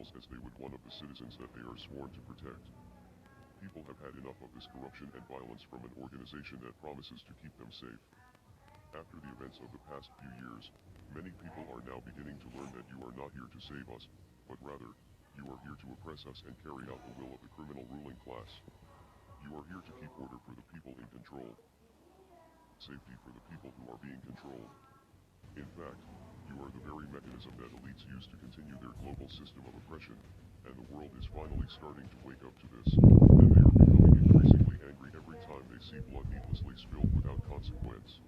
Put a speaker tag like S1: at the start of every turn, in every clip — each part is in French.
S1: criminals as they would one of the citizens that they are sworn to protect. People have had enough of this corruption and violence from an organization that promises to keep them safe. After the events of the past few years, many people are now beginning to learn that you are not here to save us, but rather, you are here to oppress us and carry out the will of the criminal ruling class. You are here to keep order for the people in control. Safety for the people who are being controlled. In fact, you are the very mechanism that elites use to continue their global system of oppression, and the world is finally starting to wake up to this, and they are becoming increasingly angry every time they see blood needlessly spilled without consequence.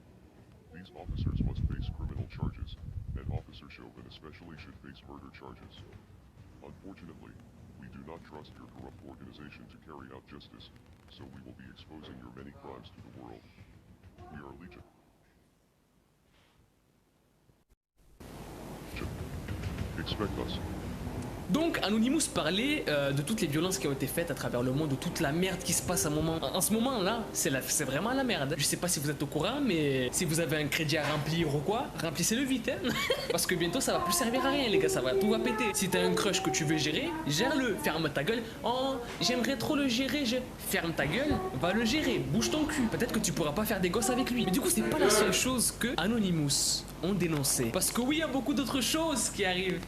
S1: These officers must face criminal charges, and Officer Chauvin especially should face murder charges. Unfortunately, we do not trust your corrupt organization to carry out justice, so we will be exposing your many crimes to the world. We are Legion. Expect us.
S2: Donc Anonymous parlait de toutes les violences qui ont été faites à travers le monde, de toute la merde qui se passe en ce moment là, c'est vraiment la merde. Je sais pas si vous êtes au courant, mais si vous avez un crédit à remplir ou quoi, remplissez-le vite hein. Parce que bientôt ça va plus servir à rien les gars, tout va péter. Si t'as un crush que tu veux gérer, gère-le, ferme ta gueule. Oh j'aimerais trop le gérer, ferme ta gueule, va le gérer, bouge ton cul. Peut-être que tu pourras pas faire des gosses avec lui. Mais du coup c'est pas la seule chose que Anonymous ont dénoncé. Parce que oui, il y a beaucoup d'autres choses qui arrivent.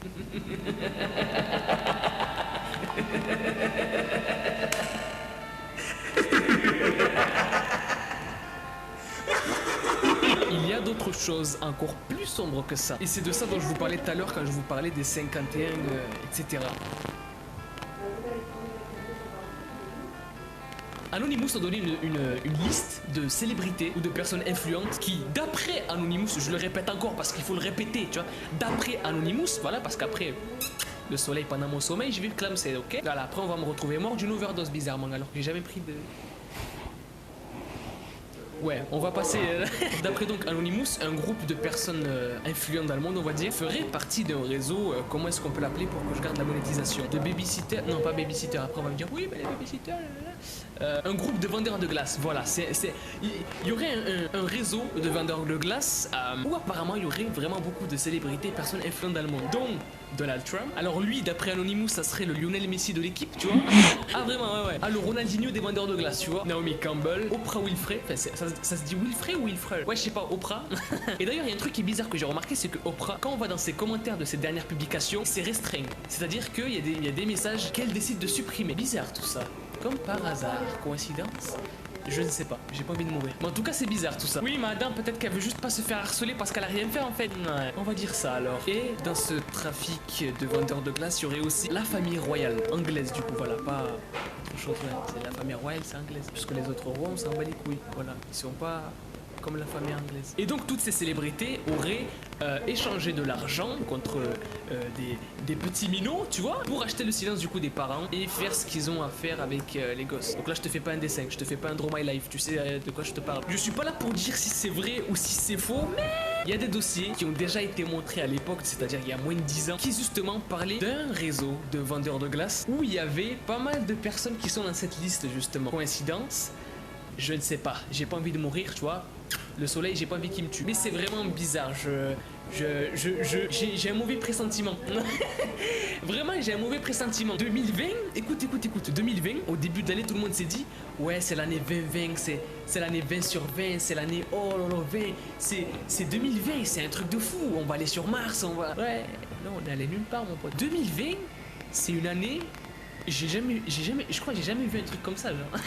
S2: Il y a d'autres choses encore plus sombres que ça. Et c'est de ça dont je vous parlais tout à l'heure quand je vous parlais des 51, etc. Anonymous a donné une liste de célébrités ou de personnes influentes qui, d'après Anonymous, je le répète encore parce qu'il faut le répéter, tu vois, d'après Anonymous, voilà, parce qu'après le soleil pendant mon sommeil, je vais le clamser, ok? Voilà, après on va me retrouver mort d'une overdose bizarrement, alors que j'ai jamais pris de... Ouais, on va passer... D'après donc Anonymous, un groupe de personnes influentes dans le monde, on va dire, ferait partie d'un réseau, comment est-ce qu'on peut l'appeler pour que je garde la monétisation? De babysitter, non pas babysitter, après on va me dire, oui, mais les babysitters... un groupe de vendeurs de glace, voilà, il y aurait un réseau de vendeurs de glace où apparemment il y aurait vraiment beaucoup de célébrités, personnes influentes dans le monde, dont Donald Trump. Alors lui, d'après Anonymous, ça serait le Lionel Messi de l'équipe, tu vois. Ah vraiment, ouais. Ah, le Ronaldinho des vendeurs de glace, tu vois. Naomi Campbell, Oprah Winfrey, enfin ça se dit Winfrey ou Wilfrey? Ouais, je sais pas, Oprah. Et d'ailleurs, il y a un truc qui est bizarre que j'ai remarqué, c'est que Oprah, quand on va dans ses commentaires de ses dernières publications, c'est restreint. C'est-à-dire qu'il y a des messages qu'elle décide de supprimer. Bizarre tout ça. Comme par hasard. Coïncidence? Je ne sais pas, j'ai pas envie de mourir. Mais en tout cas, c'est bizarre tout ça. Oui, madame, peut-être qu'elle veut juste pas se faire harceler parce qu'elle a rien fait en fait. Ouais, on va dire ça alors. Et dans ce trafic de vendeurs de glace, il y aurait aussi la famille royale anglaise, du coup, voilà, pas autre chose. Ouais. C'est la famille royale, c'est anglaise. Puisque les autres rois, on s'en bat les couilles. Voilà, ils sont pas comme la famille anglaise. Et donc, toutes ces célébrités auraient échangé de l'argent contre des petits minots, tu vois, pour acheter le silence du coup des parents et faire ce qu'ils ont à faire avec les gosses. Donc là, je te fais pas un dessin, je te fais pas un draw my life, tu sais de quoi je te parle. Je suis pas là pour dire si c'est vrai ou si c'est faux, mais il y a des dossiers qui ont déjà été montrés à l'époque, c'est-à-dire il y a moins de 10 ans, qui justement parlaient d'un réseau de vendeurs de glace où il y avait pas mal de personnes qui sont dans cette liste justement. Coïncidence? Je ne sais pas, j'ai pas envie de mourir, tu vois. Le soleil, j'ai pas envie qu'il me tue. Mais c'est vraiment bizarre, j'ai un mauvais pressentiment. Vraiment, j'ai un mauvais pressentiment. 2020, écoute, 2020, au début de l'année, tout le monde s'est dit, ouais, c'est l'année 2020, c'est l'année 20 sur 20, c'est l'année, oh là là, 20, c'est 2020, c'est un truc de fou, on va aller sur Mars, on va... Ouais, non, on est allé nulle part, mon pote. 2020, c'est une année... je crois que j'ai jamais vu un truc comme ça, genre.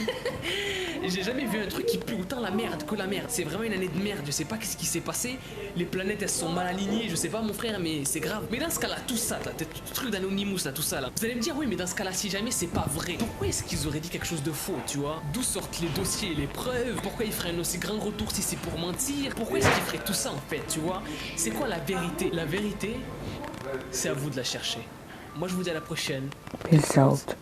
S2: J'ai jamais vu un truc qui pue autant la merde que la merde. C'est vraiment une année de merde, je sais pas qu'est-ce qui s'est passé. Les planètes elles sont mal alignées, je sais pas mon frère, mais c'est grave. Mais dans ce cas là, tout ça, là, tout truc d'Anonymous là, tout ça là. Vous allez me dire, oui mais dans ce cas là, si jamais c'est pas vrai, pourquoi est-ce qu'ils auraient dit quelque chose de faux, tu vois? D'où sortent les dossiers et les preuves? Pourquoi ils feraient un aussi grand retour si c'est pour mentir? Pourquoi est-ce qu'ils feraient tout ça en fait, tu vois? C'est quoi la vérité? La vérité, c'est à vous de la chercher. Moi je vous dis à la prochaine.
S3: Peace out.